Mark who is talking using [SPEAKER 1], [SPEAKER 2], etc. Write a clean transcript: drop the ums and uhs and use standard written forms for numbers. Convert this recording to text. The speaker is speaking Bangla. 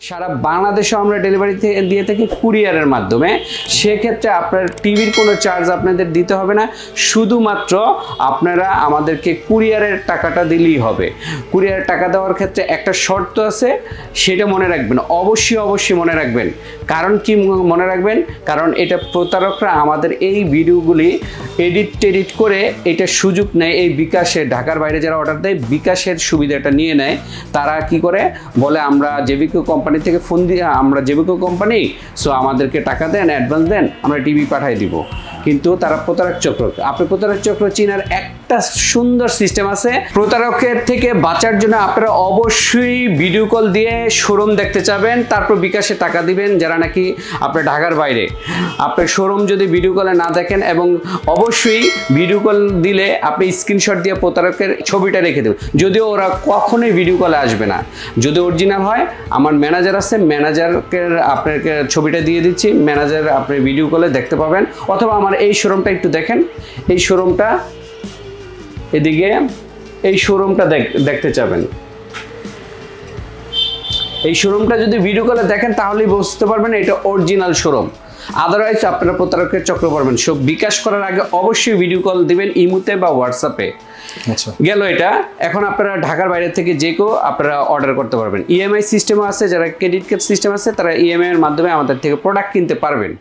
[SPEAKER 1] সারা বাংলাদেশে আমরা ডেলিভারি দিয়ে থাকি কুরিয়ারের মাধ্যমে। সেক্ষেত্রে আপনার টিভির কোনো চার্জ আপনাদের দিতে হবে না, শুধুমাত্র আপনারা আমাদেরকে কুরিয়ারের টাকাটা দিলেই হবে। কুরিয়ারের টাকা দেওয়ার ক্ষেত্রে একটা শর্ত আছে, সেটা মনে রাখবেন, অবশ্যই মনে রাখবেন। কারণ কি মনে রাখবেন? কারণ এটা প্রতারকরা আমাদের এই ভিডিওগুলি এডিট করে এটা সুযোগ নেয়, এই বিকাশে ঢাকার বাইরে যারা অর্ডার দেয় বিকাশের সুবিধাটা নিয়ে নেয়। তারা কি করে বলে, আমরা জেবিকো কোম্পানি থেকে ফোন দিয়ে, আমরা জেবিকো কোম্পানি, সো আমাদেরকে টাকা দেন, অ্যাডভান্স দেন, আমরা টিভি পাঠিয়ে দিব। কিন্তু তারা প্রতারক চক্র। আপনি প্রতারক চক্র চিনার একটা সুন্দর সিস্টেম আছে। প্রতারকের থেকে বাঁচার জন্য আপনারা অবশ্যই ভিডিও কল দিয়ে শোরুম দেখতে চাবেন, তারপর বিকাশে টাকা দিবেন যারা নাকি আপনার ঢাকার বাইরে। আপনার শোরুম যদি ভিডিও কলে না দেখেন, এবং অবশ্যই ভিডিও কল দিলে আপনি স্ক্রিনশট দিয়ে প্রতারকের ছবিটা রেখে দেবেন, যদিও ওরা কখনোই ভিডিও কলে আসবে না। যদি অরিজিনাল হয়, আমার ম্যানেজার আছে, ম্যানেজারকে আপনাকে ছবিটা দিয়ে দিচ্ছি, ম্যানেজার আপনি ভিডিও কলে দেখতে পাবেন। অথবা আমার এই শোরুমটা একটু দেখেন, এই শোরুমটা এদিকে, এই শোরুমটা দেখতে চাবেন। এই শোরুমটা যদি ভিডিও কলে দেখেন তাহলেই বুঝতে পারবেন এটা অরিজিনাল শোরুম। আদারওয়াইজ আপনারা প্রতারকের চক্র পড়বেন। সব বিকাশ করার আগে অবশ্যই ভিডিও কল দিবেন ইমুতে বা হোয়াটসঅ্যাপে।
[SPEAKER 2] আচ্ছা,
[SPEAKER 1] গেল এটা। এখন আপনারা ঢাকার বাইরে থেকে যে কেউ আপনারা অর্ডার করতে পারবেন। ইএমআই সিস্টেম আছে, যারা ক্রেডিট কার্ড সিস্টেম আছে তারা ইএমআই এর মাধ্যমে আমাদের থেকে প্রোডাক্ট কিনতে পারবেন।